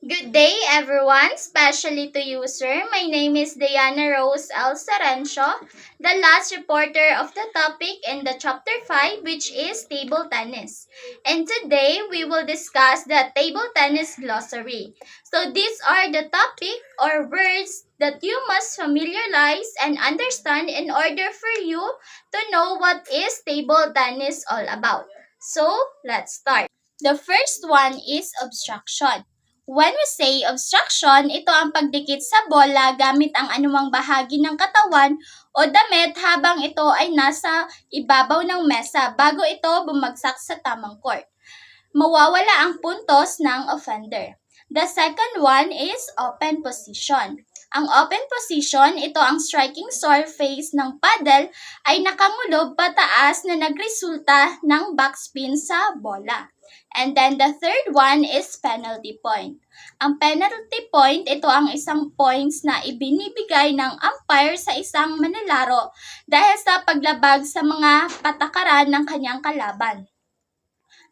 Good day, everyone, especially to you, sir. My name is Diana Rose L. Sarencio, the last reporter of the topic in the chapter 5, which is table tennis. And today, we will discuss the table tennis glossary. So, these are the topic or words that you must familiarize and understand in order for you to know what is table tennis all about. So, let's start. The first one is obstruction. When we say obstruction, ito ang pagdikit sa bola gamit ang anumang bahagi ng katawan o damit habang ito ay nasa ibabaw ng mesa bago ito bumagsak sa tamang court. Mawawala ang puntos ng offender. The second one is open position. Ang open position, ito ang striking surface ng paddle ay nakangulob pataas na nagresulta ng backspin sa bola. And then the third one is penalty point. Ang penalty point, ito ang isang points na ibinibigay ng umpire sa isang manlalaro dahil sa paglabag sa mga patakaran ng kanyang kalaban.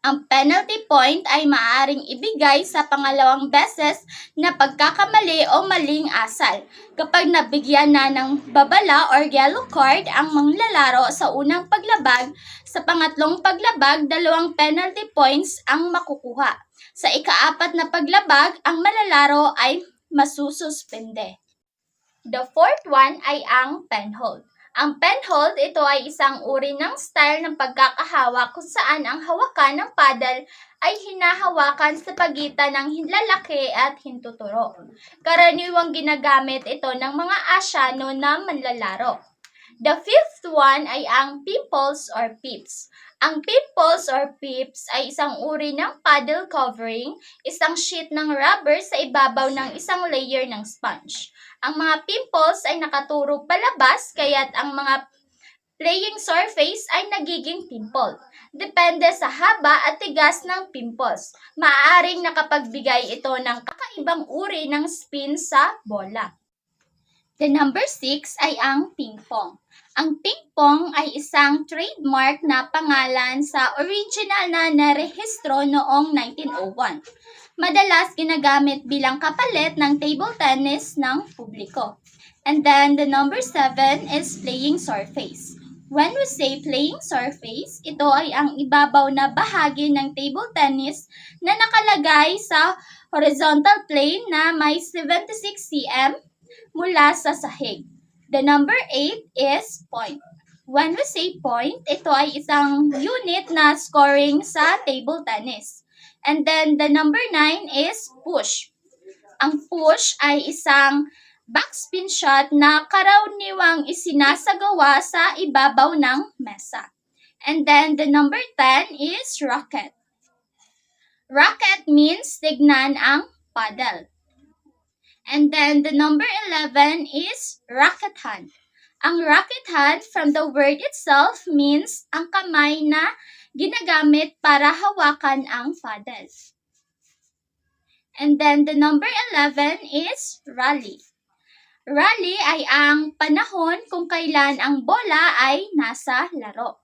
Ang penalty point ay maaaring ibigay sa pangalawang beses na pagkakamali o maling asal kapag nabigyan na ng babala or yellow card ang manglalaro sa unang paglabag. Sa pangatlong paglabag, 2 penalty points ang makukuha. Sa ikaapat na paglabag, ang manlalaro ay masususpende. The fourth one ay ang penhold. Ang penhold, ito ay isang uri ng style ng pagkakahawak kung saan ang hawakan ng paddle ay hinahawakan sa pagitan ng hinlalaki at hintuturo. Karaniwang ginagamit ito ng mga Asyano na manlalaro. The fifth one ay ang pimples or pips. Ang pimples or pips ay isang uri ng paddle covering, isang sheet ng rubber sa ibabaw ng isang layer ng sponge. Ang mga pimples ay nakaturo palabas kaya't ang mga playing surface ay nagiging pimple. Depende sa haba at tigas ng pimples. Maaaring nakapagbigay ito ng kakaibang uri ng spin sa bola. The number 6 ay ang ping-pong. Ang ping-pong ay isang trademark na pangalan sa original na narehistro noong 1901. Madalas ginagamit bilang kapalit ng table tennis ng publiko. And then the number 7 is playing surface. When we say playing surface, ito ay ang ibabaw na bahagi ng table tennis na nakalagay sa horizontal plane na may 76 cm mula sa sahig. The number 8 is point. When we say point, ito ay isang unit na scoring sa table tennis. And then the number 9 is push. Ang push ay isang backspin shot na karaniwang isinasagawa sa ibabaw ng mesa. And then the number 10 is racket. Racket means tignan ang paddle. And then the number 11 is racket hand. Ang racket hand from the word itself means ang kamay na ginagamit para hawakan ang paddle. And then the number 11 is rally. Rally ay ang panahon kung kailan ang bola ay nasa laro.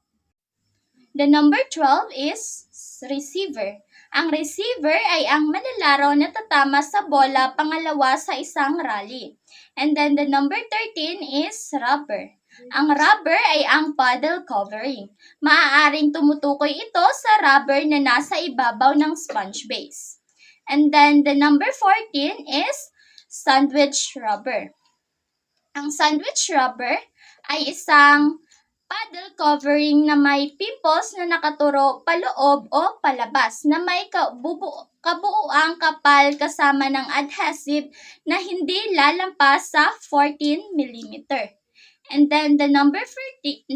The number 12 is receiver. Ang receiver ay ang manlalaro na tatama sa bola pangalawa sa isang rally. And then the number 13 is rubber. Ang rubber ay ang paddle covering. Maaaring tumutukoy ito sa rubber na nasa ibabaw ng sponge base. And then the number 14 is sandwich rubber. Ang sandwich rubber ay isang paddle covering na may pimples na nakaturo paloob o palabas na may kabuuang kapal kasama ng adhesive na hindi lalampas sa 14 mm. And then the number 15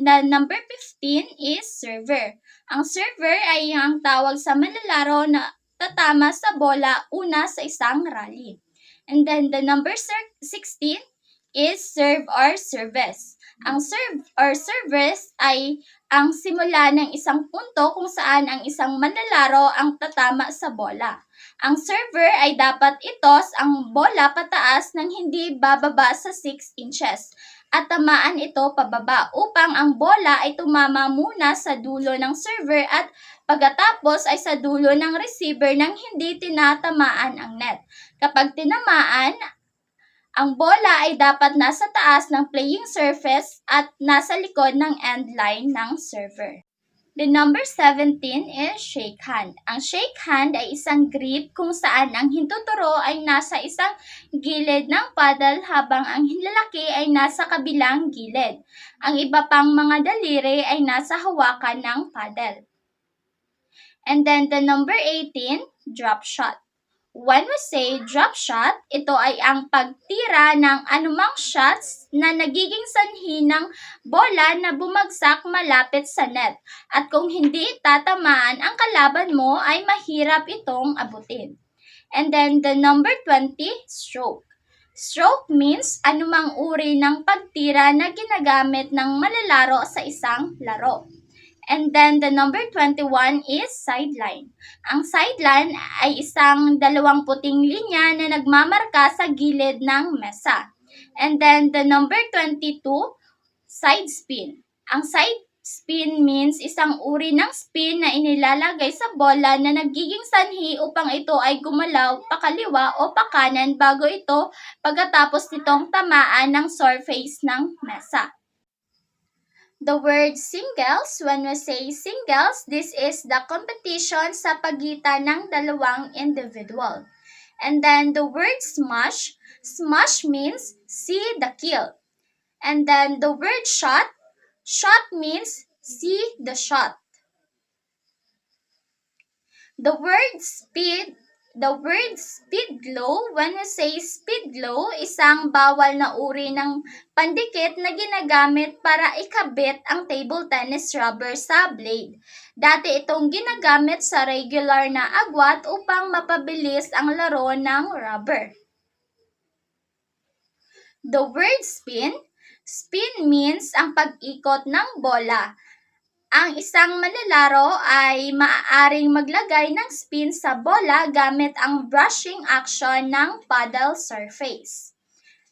is server. Ang server ay ang tawag sa manlalaro na tatama sa bola una sa isang rally. And then the number 16 is serve or service. Ang serve or service ay ang simula ng isang punto kung saan ang isang manlalaro ang tatama sa bola. Ang server ay dapat itos ang bola pataas ng hindi bababa sa 6 inches at tamaan ito pababa upang ang bola ay tumama muna sa dulo ng server at Pagkatapos ay sa dulo ng receiver nang hindi tinatamaan ang net. Kapag tinamaan, ang bola ay dapat nasa taas ng playing surface at nasa likod ng end line ng server. The number 17 is shake hand. Ang shake hand ay isang grip kung saan ang hintuturo ay nasa isang gilid ng paddle habang ang hinlalaki ay nasa kabilang gilid. Ang iba pang mga daliri ay nasa hawakan ng paddle. And then the number 18, drop shot. When we say drop shot, ito ay ang pagtira ng anumang shots na nagiging sanhi ng bola na bumagsak malapit sa net. At kung hindi tatamaan ang kalaban mo ay mahirap itong abutin. And then the number 20, stroke. Stroke means anumang uri ng pagtira na ginagamit ng malalaro sa isang laro. And then the number 21 is sideline. Ang sideline ay isang dalawang puting linya na nagmamarka sa gilid ng mesa. And then the number 22, side spin. Ang side spin means isang uri ng spin na inilalagay sa bola na nagiging sanhi upang ito ay gumalaw pakaliwa o pakanan bago ito pagkatapos nitong tamaan ng surface ng mesa. The word singles, when we say singles, this is the competition sa pagitan ng dalawang individual. And then the word smash, smash means see the kill. And then the word shot, shot means see the shot. The word speed glow, when we say speed glow, isang bawal na uri ng pandikit na ginagamit para ikabit ang table tennis rubber sa blade. Dati itong ginagamit sa regular na agwat upang mapabilis ang laro ng rubber. The word spin, spin means ang pag-ikot ng bola. Ang isang manlalaro ay maaaring maglagay ng spin sa bola gamit ang brushing action ng paddle surface.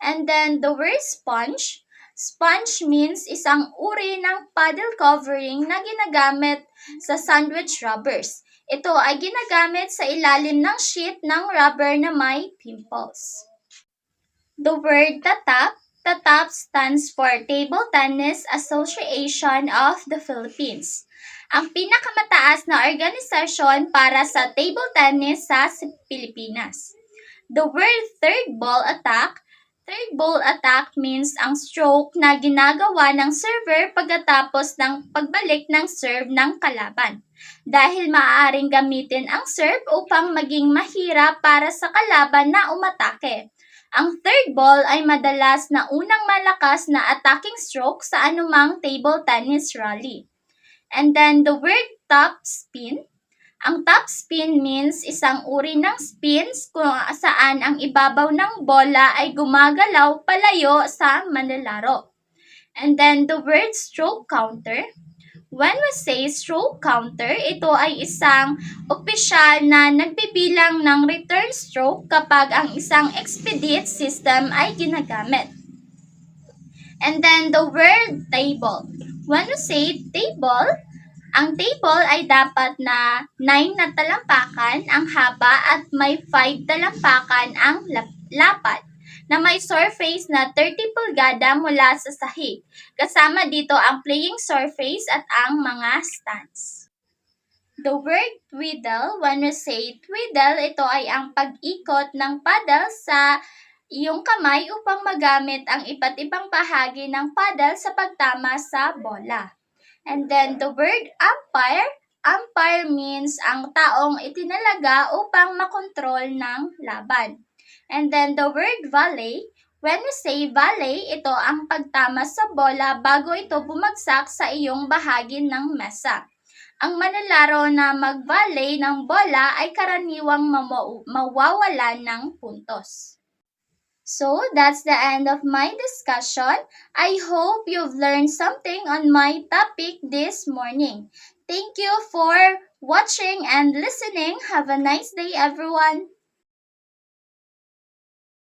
And then the word sponge. Sponge means isang uri ng paddle covering na ginagamit sa sandwich rubbers. Ito ay ginagamit sa ilalim ng sheet ng rubber na may pimples. The word tatap. TATAP stands for Table Tennis Association of the Philippines. Ang pinakamataas na organisasyon para sa table tennis sa Pilipinas. The word third ball attack. Third ball attack means ang stroke na ginagawa ng server pagkatapos ng pagbalik ng serve ng kalaban. Dahil maaaring gamitin ang serve upang maging mahirap para sa kalaban na umatake. Ang third ball ay madalas na unang malakas na attacking stroke sa anumang table tennis rally. And then the word top spin. Ang top spin means isang uri ng spins kung saan ang ibabaw ng bola ay gumagalaw palayo sa manlalaro. And then the word stroke counter. When we say stroke counter, ito ay isang opisyal na nagbibilang ng return stroke kapag ang isang expedite system ay ginagamit. And then the word table. When we say table, ang table ay dapat na 9 na talampakan ang haba at may 5 talampakan ang lapad na may surface na 30 pulgada mula sa sahig. Kasama dito ang playing surface at ang mga stands. The word twiddle, when we say twiddle, ito ay ang pag-ikot ng paddle sa iyong kamay upang magamit ang iba't ibang bahagi ng paddle sa pagtama sa bola. And then the word umpire, umpire means ang taong itinalaga upang makontrol ng laban. And then the word volley, when we say volley, ito ang pagtama sa bola bago ito bumagsak sa iyong bahagi ng mesa. Ang manlalaro na mag-volley ng bola ay karaniwang mawawalan ng puntos. So, that's the end of my discussion. I hope you've learned something on my topic this morning. Thank you for watching and listening. Have a nice day, everyone.